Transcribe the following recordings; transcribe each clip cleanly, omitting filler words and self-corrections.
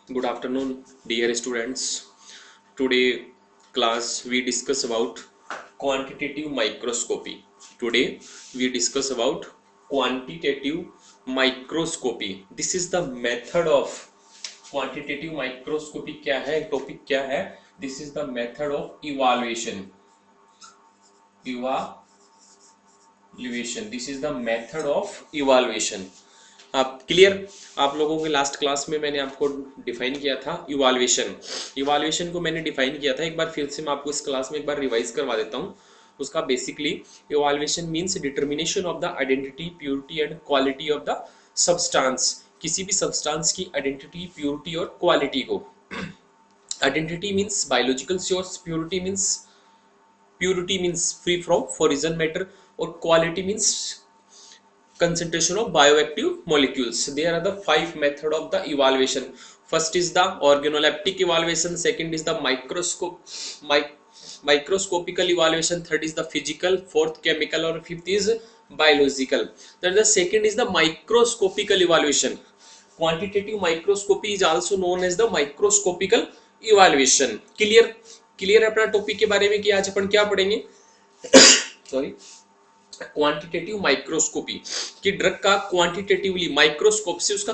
Good afternoon, dear students. Today class we discuss about quantitative microscopy. Today we discuss about quantitative microscopy. This is the method of quantitative microscopy. क्या है topic क्या है? This is the method of evaluation. This is the method of evaluation. आप clear? आप लोगों के last class में मैंने आपको डिफाइन किया था इवाल्युएशन को मैंने डिफाइन किया था। एक बार फिर से मैं आपको इस क्लास में एक बार रिवाइज करवा देता हूँ। उसका basically evaluation means determination of the identity, purity and quality of the substance. किसी भी सब्सटेंस की आइडेंटिटी, प्योरिटी और क्वालिटी को। Identity means biological source, purity means free from foreign matter और quality means concentration of bioactive molecules. There are the 5 method of the evaluation. First is the organoleptic evaluation, second is the microscopical evaluation, third is the physical, fourth chemical or fifth is biological. Then the second is the microscopical evaluation. Quantitative microscopy is also known as the microscopical evaluation. Clear अपना topic के बारे में कि आज अपन क्या पढ़ेंगे? Sorry, quantitative microscopy कि ड्रग का क्वांटिटेटिवली माइक्रोस्कोप से उसका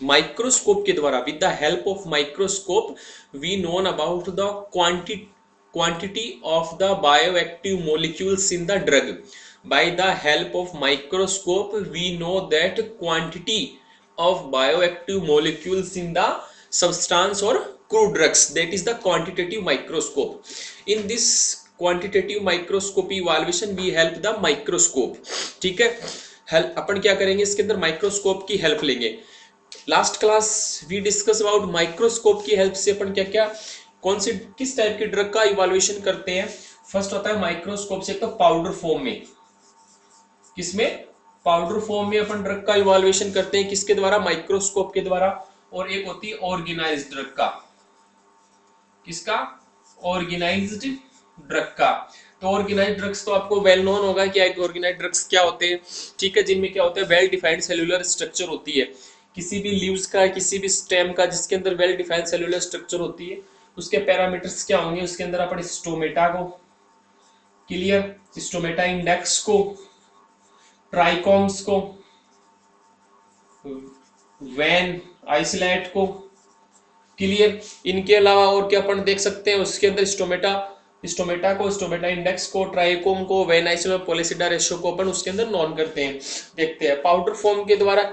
माइक्रोस्कोप के द्वारा with the help of microscope we known about the quantity of the bioactive molecules in the drug. By the help of microscope we know that quantity of bioactive molecules in the substance or crude drugs, that is the quantitative microscope. In this quantitative microscopy evaluation we help the microscope. ठीक है, help अपन क्या करेंगे इसके अंदर? Microscope की help लेंगे. Last class we discuss about microscope की help से अपन क्या क्या कौन सी किस टाइप की ड्रग का इवैल्यूएशन करते हैं. फर्स्ट होता है माइक्रोस्कोप से, तो पाउडर फॉर्म में, किसमें? पाउडर फॉर्म में अपन ड्रग का इवैल्यूएशन करते हैं. किसके द्वारा? माइक्रोस्कोप के द्वारा. और एक होती है ऑर्गेनाइज्ड ड्रग का. किसका? ऑर्गेनाइज्ड ड्रग का. तो ऑर्गेनाइज्ड ड्रग्स तो आपको वेल नोन होगा क्या है. ऑर्गेनाइज्ड ड्रग्स क्या होते हैं? ठीक है, जिनमें क्या होता है? वेल डिफाइंड सेलुलर स्ट्रक्चर होती है. किसी भी लीव्स का, किसी भी स्टेम का जिसके अंदर वेल डिफाइंड सेलुलर स्ट्रक्चर होती है, उसके पैरामीटर्स क्या होंगे? उसके अंदर अपन स्टोमेटा को, क्लियर, स्टोमेटा इंडेक्स को, ट्राइकोम्स को, वैन आइसोलेट को, क्लियर. इनके अलावा और क्या अपन देख सकते हैं? उसके अंदर स्टोमेटा को, स्टोमेटा इंडेक्स को, ट्राइकोम को, वेन आइसोलेट, पॉलीसिडा रेशो को अपन उसके अंदर नॉन करते हैं, देखते हैं. पाउडर फॉर्म के द्वारा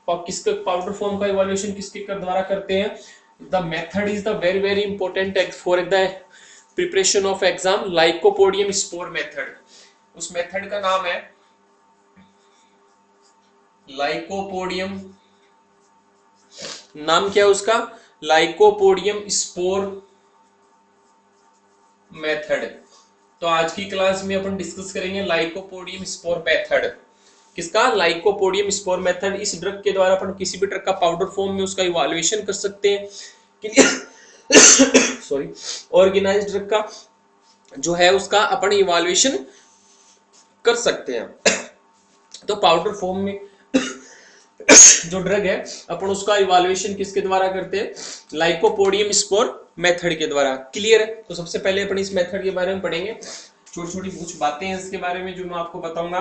किसके पाउडर फॉर्म का इवैल्यूएशन किसके द्वारा करते हैं? The method is the very very important for the preparation of exam, lycopodium spore method. उस मेथड का नाम है लाइकोपोडियम. नाम क्या है उसका? Lycopodium spore method. तो आज की क्लास में अपन डिस्कस करेंगे लाइकोपोडियम स्पोर मेथड. किसका? Lycopodium spore method. इस ड्रग के द्वारा अपन किसी भी ड्रग का पाउडर फॉर्म में उसका इवैल्यूएशन कर सकते हैं. सॉरी, ऑर्गेनाइज्ड ड्रग का जो है उसका अपन इवैल्यूएशन कर सकते हैं. तो पाउडर फॉर्म में जो ड्रग है अपन उसका इवैल्यूएशन किसके द्वारा करते हैं? लाइकोपोडियम स्पोर मेथड के द्वारा. क्लियर है? तो सबसे पहले अपन इस मेथड के बारे में पढ़ेंगे. छोटी छोटी कुछ बातें हैं इसके बारे में जो मैं आपको बताऊंगा.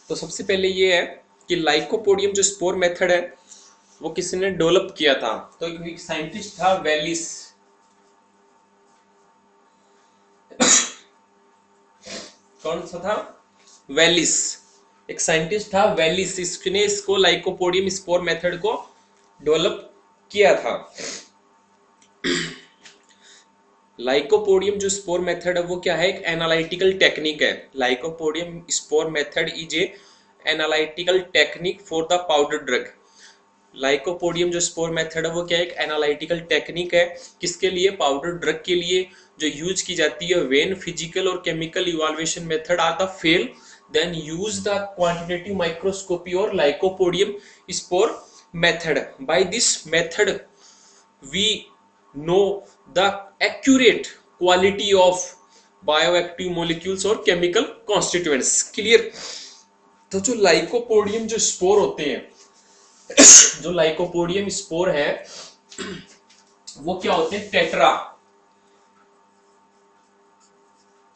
तो सबसे पहले ये है कि लाइकोपोडियम जो स्पोर मेथड है वो किसने डेवलप किया था? तो एक साइंटिस्ट था वेलिस. कौन सा था? वेलिस. एक साइंटिस्ट था वेलिस. इसने इसको लाइकोपोडियम स्पोर मेथड को डेवलप किया था. लाइकोपोडियम जो स्पोर मेथड है वो क्या है? एक एनालिटिकल टेक्निक है. Lycopodium spore method is a analytical technique for the powder drug. Lycopodium जो स्पोर मेथड है वो क्या है? एक एनालिटिकल टेक्निक है. किसके लिए? पाउडर ड्रग के लिए जो यूज की जाती है. वेन फिजिकल और chemical evaluation method are the fail, then use the quantitative microscopy or lycopodium spore method. By this method we know the accurate quality of bioactive molecules और chemical constituents. Clear. तो जो lycopodium जो spore होते हैं, जो lycopodium spore है वो क्या होते हैं,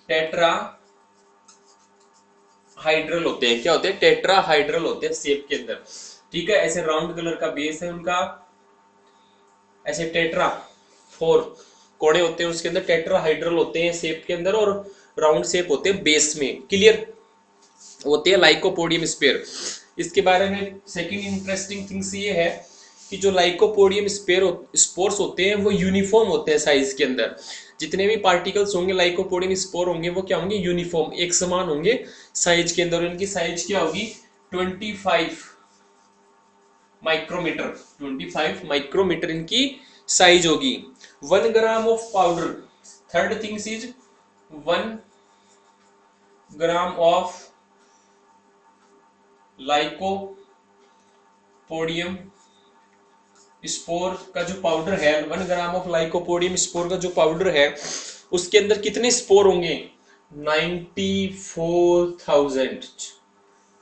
टेट्रा हाइड्रल होते हैं। क्या होते हैं, टेट्रा हाइड्रल होते हैं शेप के अंदर। ठीक है, ऐसे राउंड कलर का बेस है उनका, ऐसे टेट्रा 4 कोड़े होते हैं उसके अंदर, टेट्रा हाइड्रल होते हैं शेप के अंदर और राउंड शेप होते हैं बेस में। क्लियर होते हैं लाइकोपोडियम स्पेयर। इसके बारे में सेकंड इंटरेस्टिंग थिंग्स ये है कि जो लाइकोपोडियम स्पोर्स होते हैं वो यूनिफॉर्म होते हैं साइज के अंदर। जितने भी पार्टिकल्स होंगे लाइकोपोडियम स्पोर होंगे वो क्या होंगे, यूनिफॉर्म, एक समान होंगे साइज के अंदर। इनकी साइज क्या होगी, 25 माइक्रोमीटर, 25 माइक्रोमीटर इनकी साइज होगी। 1 gram of powder, third things is 1 gram of lycopodium spore का जो पाउडर है, 1 ग्राम ऑफ लाइकोपोडियम स्पोर का जो पाउडर है उसके अंदर कितने स्पोर होंगे, 94,000।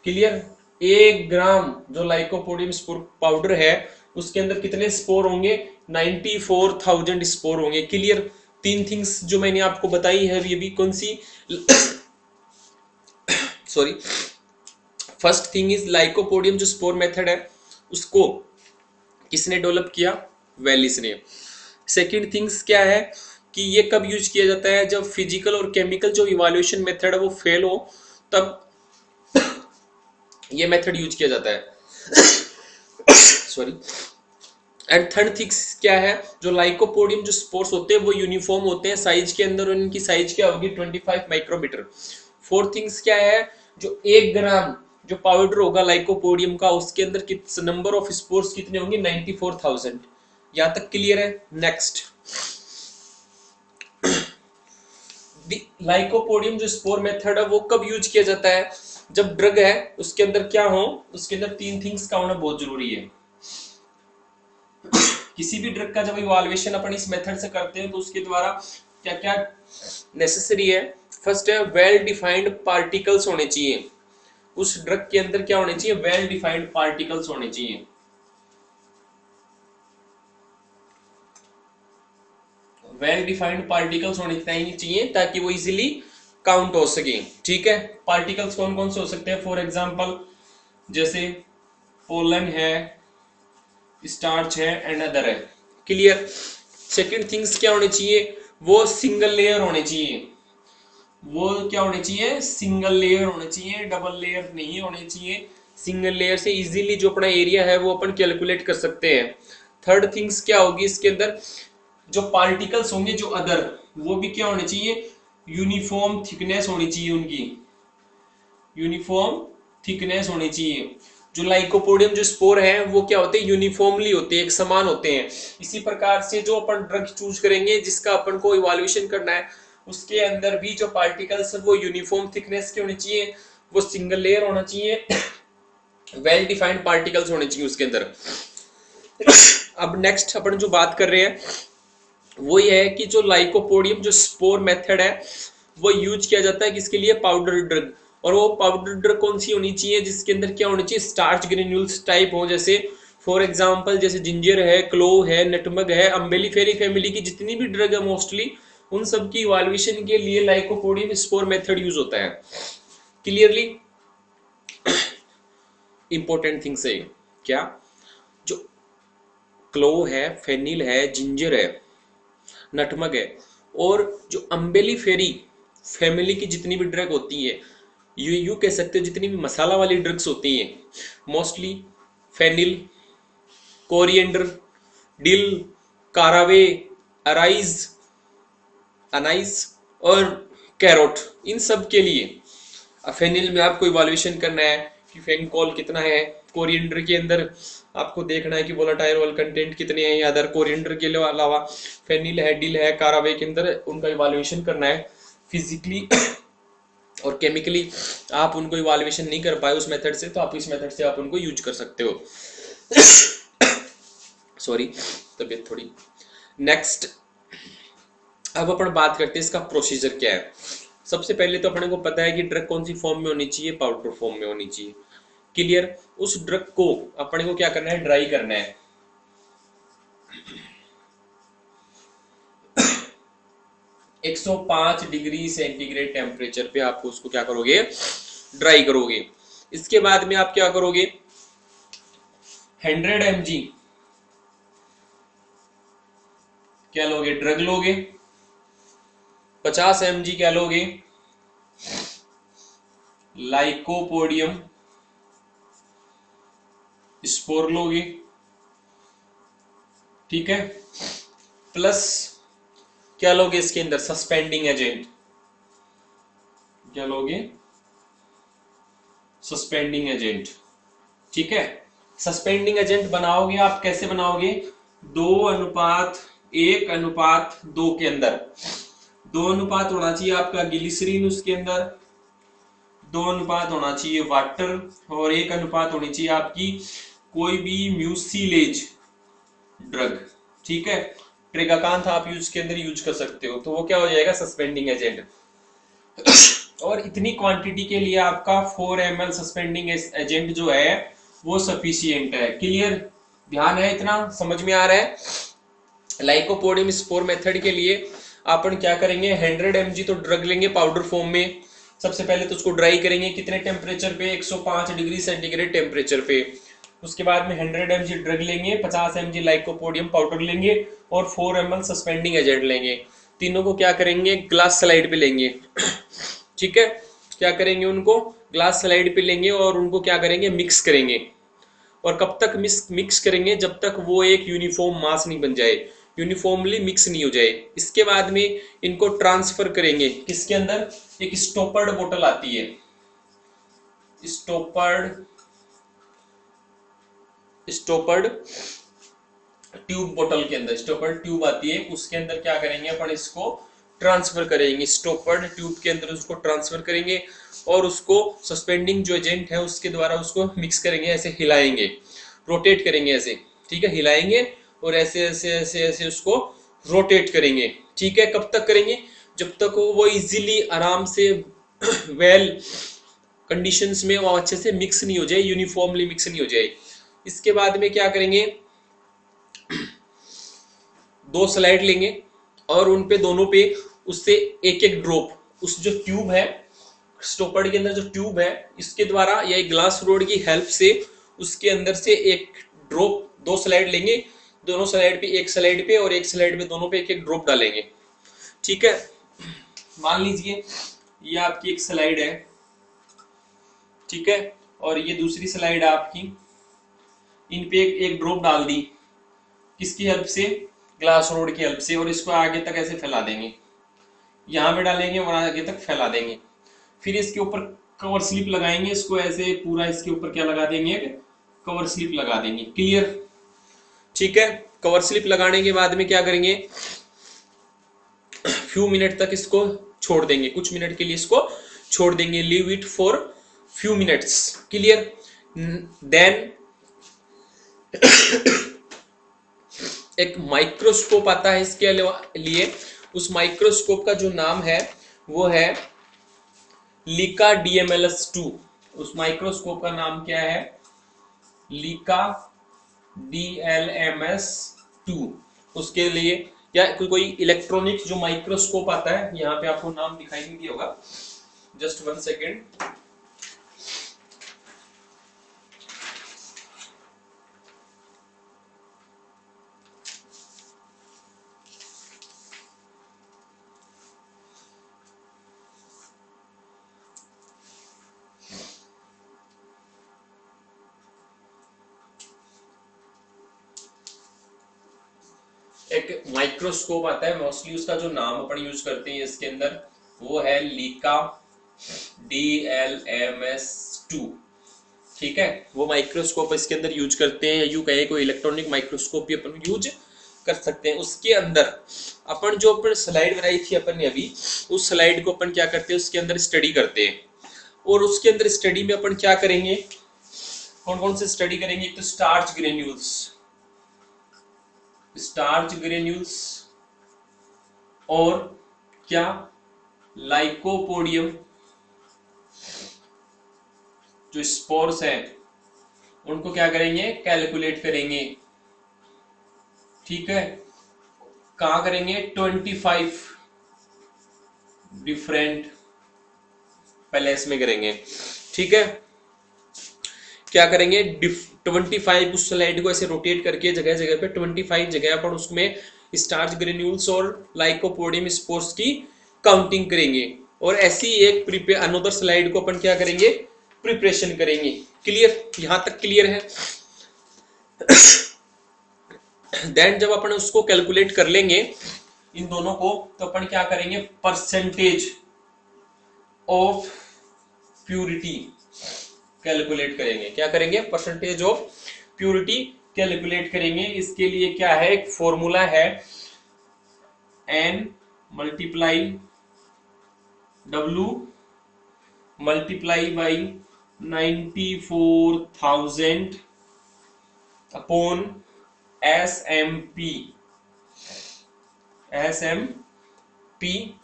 क्लियर। 1 ग्राम जो लाइकोपोडियम स्पोर पाउडर है उसके अंदर कितने स्पोर होंगे, 94,000 स्पोर होंगे। क्लियर। 3 थिंग्स जो मैंने आपको बताई है, ये भी कौन सी sorry, first thing is lycopodium जो स्पोर मेथड है उसको किसने डेवलप किया, वेलिस ने। सेकंड थिंग्स क्या है कि ये कब यूज किया जाता है, जब फिजिकल और केमिकल जो इवैल्यूएशन मेथड है वो फेल हो तब ये मेथड यूज किया जाता है। सॉरी। एंड थर्ड थिंग्स क्या है, जो लाइकोपोडियम जो स्पोर्स होते हैं वो यूनिफॉर्म होते हैं साइज के अंदर और इनकी साइज क्या होगी, 25 माइक्रोमीटर। फोर्थ थिंग्स क्या है, जो 1 ग्राम जो पाउडर होगा लाइकोपोडियम का उसके अंदर नंबर ऑफ स्पोर्स कितने होंगे, 94,000। यहां तक क्लियर है। नेक्स्ट, लाइकोपोडियम जो स्पोर मेथड है वो कब यूज किया जाता है, जब ड्रग है उसके अंदर क्या हो, उसके अंदर 3 थिंग्स का होना बहुत जरूरी है। किसी भी ड्रग का जब इवैल्यूएशन अपन इस मेथड से करते हैं तो उसके द्वारा क्या क्या नेसेसरी है। फर्स्ट है, वेल डिफाइंड पार्टिकल्स होने चाहिए। उस ड्रग के अंदर क्या होने चाहिए, वेल डिफाइंड पार्टिकल्स होने चाहिए। वेल डिफाइंड पार्टिकल्स होने चाहिए ताकि वो इजीली काउंट हो सके। ठीक है। पार्टिकल्स कौन कौन से हो सकते हैं, फॉर एग्जांपल जैसे पोलन है, स्टार्च है एंड अदर है। क्लियर। सेकंड थिंग्स क्या होने चाहिए, वो सिंगल लेयर होने चाहिए। वो क्या होने चाहिए, सिंगल लेयर होने चाहिए, डबल लेयर नहीं होने चाहिए। सिंगल लेयर से इजीली जो अपना एरिया है वो अपन कैलकुलेट कर सकते हैं। थर्ड थिंग्स क्या होगी, इसके अंदर जो पार्टिकल्स होंगे जो अदर, वो भी क्या होने चाहिए, यूनिफॉर्म थिकनेस होनी चाहिए उनकी, यूनिफॉर्म थिकनेस होनी चाहिए। जो लाइकोपोडियम जो स्पोर है वो क्या होते हैं, यूनिफॉर्मली होते हैं, एक समान होते हैं। इसी प्रकार से जो अपन ड्रग चूज करेंगे जिसका अपन को इवैल्यूएशन करना है उसके अंदर भी जो पार्टिकल्स है वो यूनिफॉर्म थिकनेस के होने चाहिए, वो सिंगल लेयर होना चाहिए, वेल डिफाइंड पार्टिकल्स होने चाहिए उसके अंदर। अब नेक्स्ट अपन जो बात कर रहे हैं वो ये है कि जो लाइकोपोडियम जो स्पोर मेथड है वो यूज किया जाता है किसके लिए, पाउडर ड्रग। और वो पाउडर ड्रग कौन सी होनी चाहिए, जिसके अंदर क्या होनी चाहिए, स्टार्च ग्रेन्यूल्स टाइप हो। जैसे फॉर एग्जांपल जैसे जिंजर है, क्लोव है, नटमग है, अम्बेलिफेरी फैमिली की जितनी भी ड्रग है मोस्टली उन सब की इवैल्यूएशन के लिए लाइकोपोडियम स्पोर मेथड यूज होता है। क्लियरली इंपॉर्टेंट थिंग्स है क्या, जो क्लोव है, फेनिल है, जिंजर है, नटमग है और जो अम्बेलिफेरी फैमिली की जितनी भी ड्रग होती है, यू कह सकते हो जितनी भी मसाला वाली ड्रग्स होती हैं, mostly phenyl, coriander, dill, कारावे, arise, अनाइस और कैरोट, इन सब के लिए फेनिल में आपको इवैल्यूएशन करना है कि फेनकॉल कितना है। कोरिएंडर के अंदर आपको देखना है कि वोलेटाइल ऑयल कंटेंट कितने हैं। अदर कोरिएंडर के अलावा फेनिल है, डिल है, कारावे के अंदर उनका इवैल्यूएशन करना है। फिजिकली और केमिकली आप उनको इवैल्यूएशन नहीं कर पाए उस मेथड से, तो आप इस मेथड से आप उनको यूज कर सकते हो। सॉरी, तबीयत थोड़ी। नेक्स्ट, अब अपन बात करते हैं इसका प्रोसीजर क्या है। सबसे पहले तो अपने को पता है कि ड्रग कौन सी फॉर्म में होनी चाहिए, पाउडर फॉर्म में होनी चाहिए। क्लियर। उस ड्रग को अपने को क्या करना है, ड्राई करना है। 105 डिग्री सेंटीग्रेड टेम्परेचर पे आपको उसको क्या करोगे, ड्राई करोगे। इसके बाद में आप क्या करोगे, 100 mg क्या लोगे, ड्रग लोगे। 50 mg क्या लोगे, लाइकोपोडियम स्पोर लोगे। ठीक है। प्लस क्या लोगे इसके अंदर, सस्पेंडिंग एजेंट। क्या लोगे, सस्पेंडिंग एजेंट। ठीक है। सस्पेंडिंग एजेंट बनाओगे आप, कैसे बनाओगे, 2:1:2 के अंदर। 2 अनुपात होना चाहिए आपका ग्लिसरीन उसके अंदर, 2 अनुपात होना चाहिए वाटर, और 1 अनुपात होनी चाहिए आपकी कोई भी म्यूसिलेज ड्रग। ठीक है। ट्रिगाकांथ आप यूज के अंदर यूज कर सकते हो, तो वो क्या हो जाएगा, सस्पेंडिंग एजेंट। और इतनी क्वांटिटी के लिए आपका 4 ml सस्पेंडिंग एजेंट जो है वो सफिशियंट है। क्लियर, ध्यान है, इतना समझ में आ रहा है। लाइकोपोडियम स्पोर मेथड के लिए अपन क्या करेंगे, 100 mg तो ड्रग लेंगे पाउडर फॉर्म में। सबसे पहले तो उसको ड्राई करेंगे, कितने टेम्परेचर पे, 105 डिग्री सेंटीग्रेड टेम्परेचर पे। उसके बाद में 100 mg ड्रग लेंगे, 50 mg लाइकोपोडियम पाउडर लेंगे और 4 ml सस्पेंडिंग एजेंट लेंगे। तीनों को क्या करेंगे, ग्लास स्लाइड पे लेंगे। ठीक है। क्या करेंगे, उनको ग्लास स्लाइड पे लेंगे और उनको क्या करेंगे, मिक्स करेंगे। और कब तक मिक्स करेंगे, जब तक वो एक यूनिफॉर्म मास नहीं बन जाए, यूनिफॉर्मली मिक्स नहीं हो जाए। इसके बाद में इनको ट्रांसफर करेंगे किसके अंदर, एक स्टॉपर्ड बोतल आती है, स्टॉपर्ड ट्यूब बोतल के अंदर, स्टॉपर्ड ट्यूब आती है, उसके अंदर क्या करेंगे अपन, इसको ट्रांसफर करेंगे। स्टॉपर्ड ट्यूब के अंदर उसको ट्रांसफर करेंगे और उसको सस्पेंडिंग जो एजेंट है उसके द्वारा उसको मिक्स करेंगे, ऐसे हिलाएंगे, रोटेट करेंगे ऐसे। ठीक है, हिलाएंगे और ऐसे ऐसे ऐसे ऐसे उसको रोटेट करेंगे। ठीक है। कब तक करेंगे, जब तक वो इजीली आराम से वेल कंडीशंस में वो अच्छे से मिक्स नहीं हो जाए, यूनिफॉर्मली मिक्स नहीं हो जाए। इसके बाद में क्या करेंगे, 2 स्लाइड लेंगे और उन पे दोनों पे उससे एक एक ड्रॉप, उस जो ट्यूब है स्टॉपर्ड के अंदर जो ट्यूब है इसके द्वारा या एक ग्लास रोड की हेल्प से उसके अंदर से एक ड्रॉप, 2 स्लाइड लेंगे, दोनों स्लाइड पे, एक स्लाइड पे और एक स्लाइड पे, दोनों पे एक एक ड्रॉप डालेंगे। ठीक है। मान लीजिए ये आपकी एक स्लाइड है, ठीक है, और ये दूसरी स्लाइड है आपकी, इन पे एक ड्रॉप डाल दी, किसकी हेल्प से, ग्लास रोड की हेल्प से, और इसको आगे तक ऐसे फैला देंगे, यहां पे डालेंगे और आगे तक फैला देंगे। फिर इसके ऊपर कवर स्लिप लगाएंगे, इसको ऐसे पूरा इसके ऊपर क्या लगा देंगे, कवर स्लिप लगा देंगे। क्लियर। ठीक है। कवर स्लिप लगाने के बाद में क्या करेंगे, फ्यू मिनट तक इसको छोड़ देंगे, कुछ मिनट के लिए इसको छोड़ देंगे, leave it for few minutes. Clear. Then एक माइक्रोस्कोप आता है इसके लिए, उस माइक्रोस्कोप का जो नाम है वो है लीका DMLS2। उस माइक्रोस्कोप का नाम क्या है, लीका DLMS2। उसके लिए या कोई इलेक्ट्रॉनिक जो माइक्रोस्कोप आता है, यहाँ पे आपको नाम दिखाई नहीं दिया होगा, जस्ट 1 सेकेंड। एक माइक्रोस्कोप आता है, मोस्टली उसका जो नाम अपन यूज करते हैं इसके अंदर वो है लीका DLMS2। ठीक है, वो माइक्रोस्कोप इसके अंदर यूज करते हैं, या यूं कहे कोई इलेक्ट्रॉनिक माइक्रोस्कोप भी अपन यूज कर सकते हैं। उसके अंदर अपन जो अपन स्लाइड बनाई थी अपन ने अभी, उस स्लाइड को अपन क्या करते हैं, उसके अंदर स्टडी करते हैं। और उसके अंदर स्टडी में अपन क्या करेंगे, कौन कौन से स्टडी करेंगे, एक तो स्टार्च ग्रेन्यूल्स और क्या, लाइकोपोडियम जो स्पोर्स है उनको क्या करेंगे, कैलकुलेट करेंगे। ठीक है, कहां करेंगे, 25 डिफरेंट पैलेस में करेंगे। ठीक है, क्या करेंगे, 25, उस स्लाइड को ऐसे रोटेट करके जगह जगह पे 25 जगह पर उसमें स्टार्च ग्रेन्यूल्स और लाइकोपोडियम स्पोर्स की काउंटिंग करेंगे। और ऐसी एक प्रिपेयर अनदर स्लाइड को अपन क्या करेंगे, प्रिपरेशन करेंगे। क्लियर, यहां तक क्लियर है। देन जब अपन उसको कैलकुलेट कर लेंगे इन दोनों को, तो अपन क्या करेंगे, परसेंटेज ऑफ प्यूरिटी कैलकुलेट करेंगे। क्या करेंगे, परसेंटेज ऑफ प्यूरिटी कैलकुलेट करेंगे। इसके लिए क्या है, एक फॉर्मूला है, N multiply W multiply by 94,000 upon SMP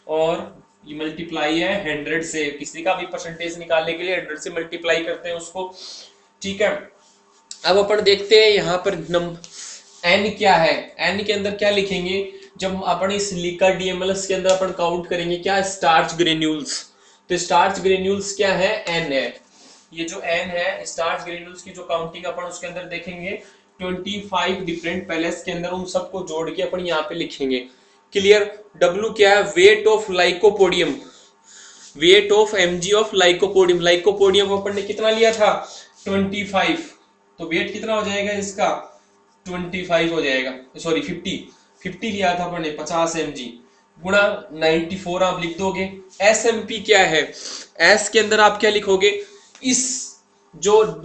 और ये मल्टीप्लाई है 100 से। किसी का भी परसेंटेज निकालने के लिए 100 से मल्टीप्लाई करते हैं उसको। ठीक है, अब अपन देखते हैं यहाँ पर n क्या है। n के अंदर क्या लिखेंगे, जब अपन इस लिका DMLS के अंदर अपन काउंट करेंगे क्या, स्टार्च ग्रेन्यूल्स। तो स्टार्च ग्रेन्यूल्स क्या है, n है। ये जो n है स्टार्च ग्रेन्यूल्स की जो काउंटिंग अपन उसके अंदर देखेंगे 25 डिफरेंट पैलेस के अंदर, उन सबको जोड़ के अपन यहाँ पे लिखेंगे। क्लियर। W क्या है, weight of lycopodium, weight of mg of lycopodium. Lycopodium अपन ने कितना लिया था, 25, तो वेट कितना हो जाएगा इसका, 25 हो जाएगा, सॉरी 50 लिया था अपन ने, 50 mg गुणा 94 आप लिख दोगे। SMP क्या है, S के अंदर आप क्या लिखोगे, इस जो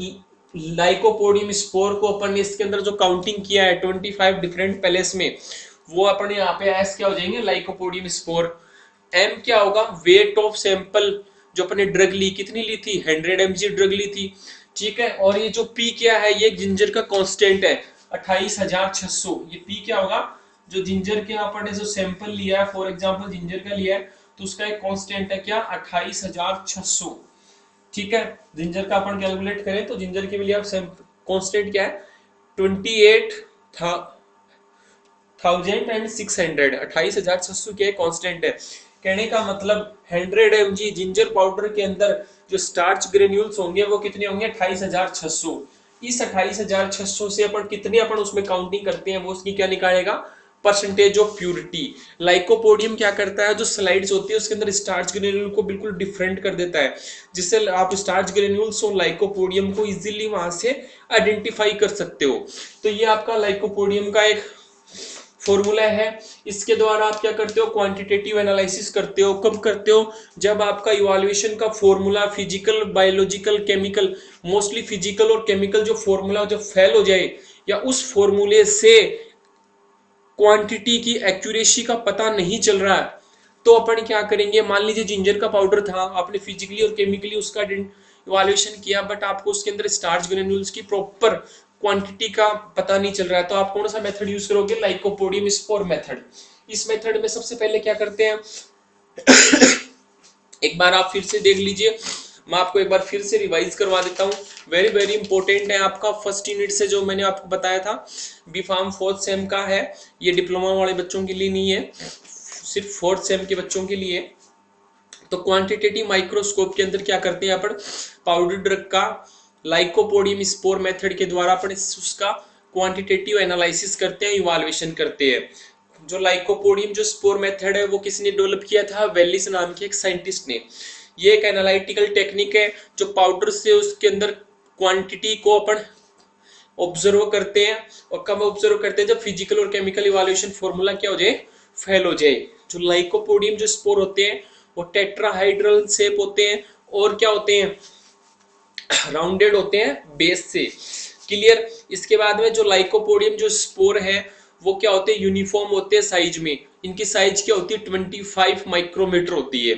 लाइकोपोडियम स्पोर को अपन ने इसके अंदर जो काउंटिंग किया है 25 डिफरेंट पैलेस में, वो अपन यहाँ पे S क्या हो जाएंगे, लाइकोपोडियम स्पोर। M क्या होगा, वेट ऑफ सैंपल, जो अपने ड्रग ली, कितनी ली थी, 100 mg ड्रग ली थी। ठीक है, और ये जो P क्या है, ये जिंजर का कांस्टेंट है 28,600। ये P क्या होगा, जो जिंजर के अपन ने जो सैंपल लिया है, फॉर एग्जांपल जिंजर का लिया है, तो उसका एक कांस्टेंट है क्या, 28,600। ठीक है, जिंजर का अपन कैलकुलेट करें तो जिंजर के लिए कांस्टेंट क्या है, 28,600, 28,600 के कांस्टेंट है। कहने का मतलब 100 mg जिंजर पाउडर के अंदर जो स्टार्च ग्रेन्यूल्स होंगे वो कितने होंगे, 28,600। इस 28,600 से अपन कितने अपन उसमें काउंटिंग करते हैं, वो उसकी क्या निकालेगा, परसेंटेज ऑफ प्यूरिटी। लाइकोपोडियम क्या करता है, जो स्लाइड्स होती है उसके अंदर स्टार्च ग्रेन्यूल को बिल्कुल डिफरेंट कर देता है, जिससे आप स्टार्च ग्रेन्यूल्स और लाइकोपोडियम को इजीली वहां से आइडेंटिफाई कर सकते हो। तो ये आपका लाइकोपोडियम का एक फॉर्मूला है। इसके द्वारा आप क्या करते हो, क्वांटिटेटिव एनालिसिस करते हो। कब करते हो, जब आपका इवैल्यूएशन का formula physical, biological, chemical, mostly physical और केमिकल जो फॉर्मूला जब फेल हो जाए, या उस फॉर्मूले से क्वांटिटी की एक्यूरेसी का पता नहीं चल रहा है, तो अपन क्या करेंगे, मान लीजिए जिंजर का पाउडर था, आपने फिजिकली और केमिकली उसका इवैल्यूएशन किया, बट आपको उसके अंदर स्टार्च ग्रेन्यूल्स की प्रॉपर क्वांटिटी का पता नहीं चल रहा है, तो आप कौन सा मेथड यूज करोगे, लाइकोपोडियम स्पोर मेथड। इस मेथड में सबसे पहले क्या करते हैं, एक बार आप फिर से देख लीजिए, मैं आपको एक बार फिर से रिवाइज करवा देता हूँ। वेरी वेरी इंपॉर्टेंट है, आपका फर्स्ट यूनिट से जो मैंने आपको बताया था, बी फार्म 4th सेम का है, ये डिप्लोमा वाले बच्चों के लिए नहीं है, सिर्फ 4th सेम के बच्चों के लिए। तो क्वांटिटेटिव माइक्रोस्कोप के अंदर क्या करते हैं अपन, पाउडर ड्रग का लाइकोपोडियम स्पोर मेथड के द्वारा अपन उसका क्वांटिटेटिव एनालिसिस करते हैं, इवैल्यूएशन करते हैं। जो लाइकोपोडियम जो स्पोर मेथड है वो किसने डेवलप किया था, वेलिस नाम के एक साइंटिस्ट ने। ये एक एनालिटिकल टेक्निक है जो पाउडर से उसके अंदर क्वांटिटी को अपन ऑब्जर्व करते हैं, और कब ऑब्जर्व करते हैं, जब फिजिकल और केमिकल इवैल्यूएशन फॉर्मूला क्या हो जाए, फेल हो जाए। जो लाइकोपोडियम जो स्पोर होते हैं वो टेट्राहाइड्रल शेप होते हैं, और क्या होते हैं, राउंडेड होते हैं बेस से। क्लियर। इसके बाद में जो लाइकोपोडियम जो स्पोर है वो क्या होते हैं, यूनिफॉर्म होते हैं साइज में। इनकी साइज क्या होती है, 25 माइक्रोमीटर होती है।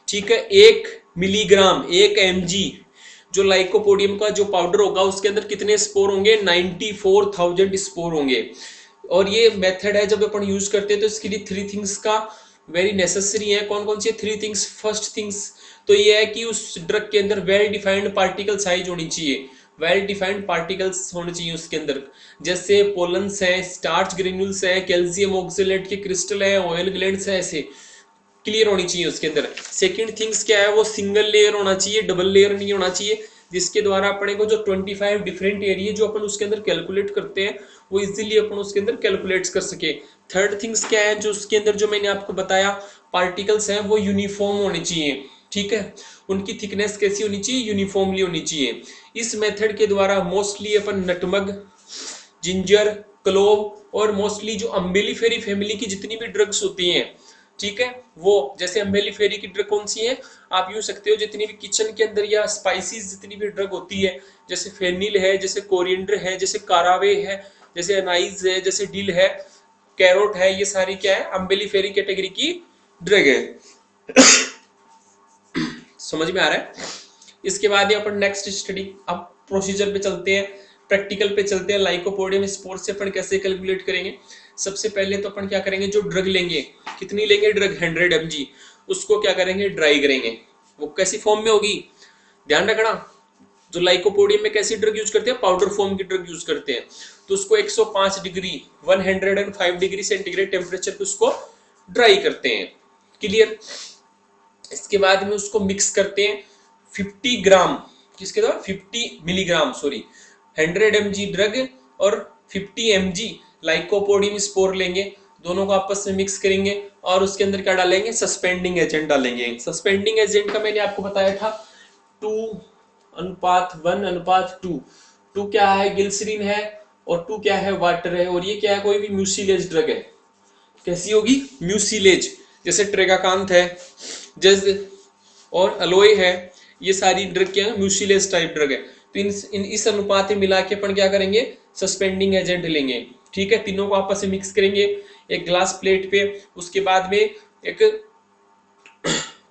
ठीक है, 1 मिलीग्राम 1 mg जो लाइकोपोडियम का जो पाउडर होगा उसके अंदर कितने स्पोर होंगे, 94,000 स्पोर होंगे। और ये मेथड है जब अपन यूज करते हैं तो इसके लिए 3 थिंग्स का वेरी नेसेसरी है। कौन कौन सी? 3 थिंग्स। फर्स्ट थिंग्स तो ये है कि उस ड्रग के अंदर वेल डिफाइंड पार्टिकल साइज होनी चाहिए, वेल डिफाइंड पार्टिकल्स होने चाहिए उसके अंदर, जैसे पोलन्स है, स्टार्च ग्रेन्यूल्स है, कैल्शियम ऑक्सलेट के क्रिस्टल है, ऑयल ग्लैंड्स है, ऐसे क्लियर होनी चाहिए उसके अंदर। सेकंड थिंग्स क्या है? वो सिंगल लेयर होना चाहिए, डबल लेयर नहीं होना चाहिए, जिसके द्वारा अपने को जो 25 डिफरेंट एरिया जो अपन उसके अंदर कैलकुलेट करते हैं वो इजीली अपन उसके अंदर कैलकुलेट कर सके। थर्ड थिंग्स क्या है? जो उसके अंदर जो मैंने आपको बताया पार्टिकल्स हैं वो यूनिफॉर्म होने चाहिए, ठीक है, उनकी थिकनेस कैसी होनी चाहिए? यूनिफॉर्मली होनी चाहिए। इस मेथड के द्वारा मोस्टली अपन नटमग, जिंजर, क्लोव और मोस्टली जो अम्बेलिफेरी फैमिली की जितनी भी ड्रग्स होती हैं, ठीक है, वो जैसे अम्बेलिफेरी की ड्रग कौन सी है? आप यूं सकते हो जितनी भी किचन के अंदर या स्पाइसेस जितनी भी ड्रग होती है, जैसे फेनिल है, जैसे कोरिएंडर है, जैसे कारावे है, जैसे अनाइज है, जैसे डिल है, कैरोट है, ये सारी क्या है? अम्बेलिफेरी कैटेगरी की ड्रग है। समझ में आ रहा है? इसके बाद अपन नेक्स्ट स्टडी, अब प्रोसीजर पे चलते हैं, प्रैक्टिकल पे चलते हैं। लाइकोपोडियम स्पोर से अपन कैसे कैलकुलेट करेंगे? सबसे पहले तो अपन क्या करेंगे, जो ड्रग लेंगे, कितनी लेंगे ड्रग? 100 mg, उसको क्या करेंगे? ड्राई करेंगे। वो कैसी फॉर्म में होगी? ध्यान रखना, जो लाइकोपोडियम में कैसी ड्रग यूज करते हैं? पाउडर फॉर्म की ड्रग यूज करते हैं। तो उसको 105 डिग्री 105 डिग्री सेंटीग्रेड टेम्परेचर पे उसको ड्राई करते हैं। क्लियर? इसके बाद में उसको मिक्स करते हैं 50 ग्राम, किसके द्वारा? 50 मिलीग्राम, सॉरी, 100 mg ड्रग और 50 mg लाइकोपोडियम स्पोर लेंगे, दोनों को आपस में मिक्स करेंगे और उसके अंदर क्या डालेंगे? सस्पेंडिंग एजेंट डालेंगे। सस्पेंडिंग एजेंट का मैंने आपको बताया था 2:1:2। 2 क्या है? ग्लिसरीन है, और 2 क्या है? वाटर है, और ये क्या है? कोई भी म्यूसिलेज ड्रग है। कैसी होगी? म्यूसिलेज, जैसे ट्रेगाकांत है, जैसे और अलोए है, ये सारी ड्रग क्या है? म्यूसिलेज टाइप ड्रग है। तो इस अनुपात में मिला के अपन क्या करेंगे? सस्पेंडिंग एजेंट लेंगे, ठीक है, तीनों को आपस में मिक्स करेंगे एक ग्लास प्लेट पे। उसके बाद में एक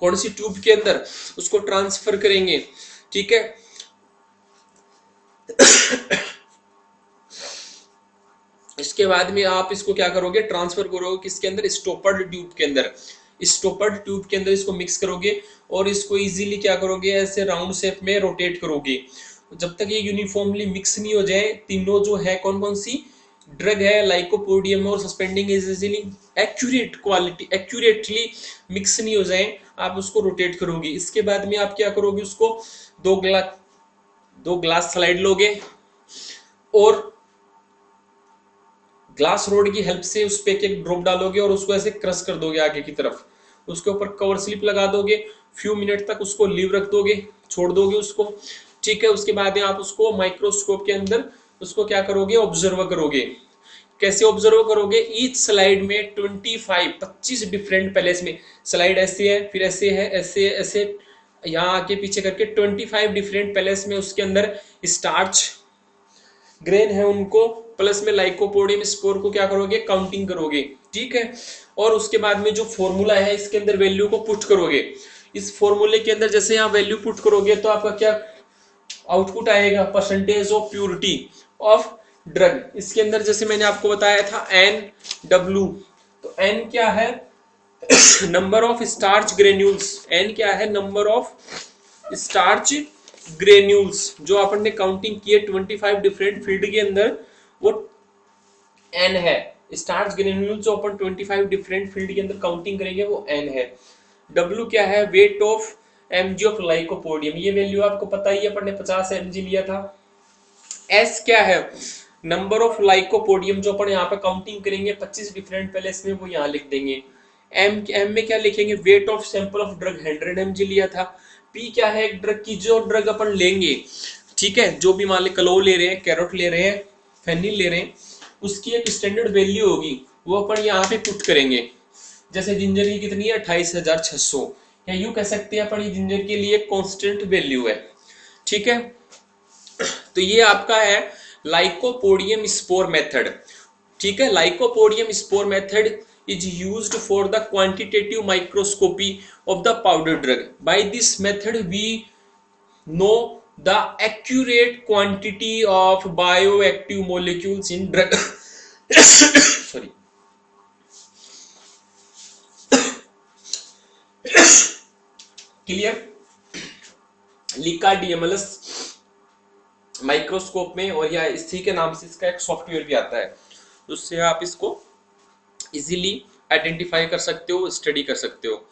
कौन सी ट्यूब के अंदर उसको ट्रांसफर करेंगे, ठीक है। इसके बाद में आप इसको क्या करोगे? ट्रांसफर करोगे किसके अंदर? स्टॉपर्ड ट्यूब के अंदर। स्टॉपर्ड ट्यूब के अंदर इसको मिक्स करोगे और इसको इजीली क्या करोगे? ऐसे राउंड शेप में रोटेट करोगे जब तक ये यूनिफॉर्मली मिक्स नहीं हो जाए। तीनों जो है कौन कौन सी ड्रग है, लाइकोपोडियम और suspending agent, accurate quality accurately mix नहीं हो जाए, आप उसको रोटेट करोगे। इसके बाद में आप क्या करोगे? उसको दो ग्लास स्लाइड लोगे और ग्लास रोड की हेल्प से उस पे एक ड्रॉप डालोगे और उसको ऐसे क्रश कर दोगे आगे की तरफ। उसके ऊपर कवर स्लिप लगा दोगे, फ्यू मिनट तक उसको लीव रख दोगे, छोड़ दोगे उसको, ठीक है। उसके बाद में आप उसको माइक्रोस्कोप के अंदर उसको क्या करोगे? ऑब्जर्व करोगे। कैसे ऑब्जर्व करोगे? ईच स्लाइड में 25 डिफरेंट, पहले इसमें स्लाइड ऐसे है, फिर ऐसे है, ऐसे ऐसे यहाँ आगे पीछे करके 25 डिफरेंट पैलेस में उसके अंदर स्टार्च ग्रेन है उनको, प्लस में लाइकोपोडियम स्पोर को क्या करोगे? काउंटिंग करोगे, ठीक है। और उसके बाद में जो फॉर्मूला है इसके अंदर वैल्यू को पुट करोगे। इस फॉर्मूले के अंदर जैसे यहाँ वैल्यू पुट करोगे तो आपका क्या आउटपुट आएगा? Percentage of purity of drug. इसके अंदर जैसे मैंने आपको बताया था NW, तो N क्या है? Number of starch granules. N क्या है? नंबर ऑफ स्टार्च ग्रेन्यूल्स, जो अपन ने काउंटिंग की है 25 डिफरेंट फील्ड के अंदर, वो N है। स्टार्च ग्रेन्यूल्स जो अपन 25 डिफरेंट फील्ड के अंदर काउंटिंग करेंगे वो N है। W क्या है? Weight of mg of lycopodium, ये वैल्यू आपको पता ही है, अपन ने 50 mg लिया था। S क्या है? नंबर ऑफ लाइकोपोडियम, जो अपन यहाँ पे काउंटिंग करेंगे 25 डिफरेंट पैलेस में, वो यहाँ लिख देंगे। M में क्या लिखेंगे? Weight of sample of drug 100 mg लिया था। P क्या है? एक ड्रग की, जो ड्रग अपन लेंगे, ठीक है, जो भी मान ली क्लोव ले रहे हैं, कैरोट ले रहे हैं, फेनिल ले रहे हैं, उसकी एक स्टैंडर्ड वैल्यू होगी, वो अपन यहाँ पे पुट करेंगे। जैसे जिंजर की कितनी है? 28,600, या यूं कह सकते हैं अपन ये जिंजर के लिए कांस्टेंट वैल्यू है, ठीक है। तो ये आपका है लाइकोपोडियम स्पोर मेथड, ठीक है। Lycopodium spore method is used for the quantitative microscopy of the powder drug. By this method we know the accurate quantity of bioactive molecules in drug sorry clear. Leica DMLS microscope में, और या इसी के नाम से इसका एक software भी आता है, उससे आप इसको इजीली आइडेंटिफाई कर सकते हो, स्टडी कर सकते हो।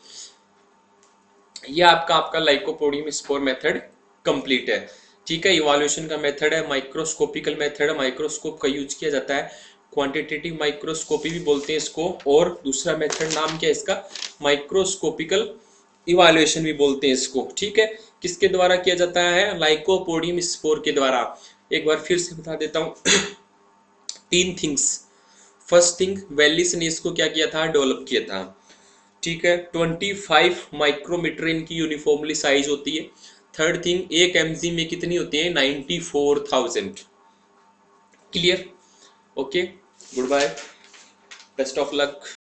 ये आपका लाइकोपोडियम स्पोर मेथड कंप्लीट है। ठीक है, इवोल्यूशन का मेथड है, माइक्रोस्कोपिकल मेथड है, माइक्रोस्कोप का यूज किया जाता है, क्वांटिटेटिव माइक्रोस्कोपी भी बोलते हैं इसको, और दूसरा मेथड नाम क्या है इसका, माइक्रोस्कोपिकल इवोल्यूशन भी बोलते हैं इसको। ठीक है, किसके द्वारा किया जाता है, लाइकोपोडियम स्पोर के द्वारा। एक बार फिर से बता देता हूं तीन थिंग्स। फर्स्ट थिंग, वेलिस ने इसको क्या किया था, डेवलप किया था। ठीक है, 25 माइक्रोमीटर इनकी यूनिफॉर्मली साइज होती है। थर्ड थिंग, एक एमजी में कितनी होती है, 94,000। Clear, okay, good bye, best of luck.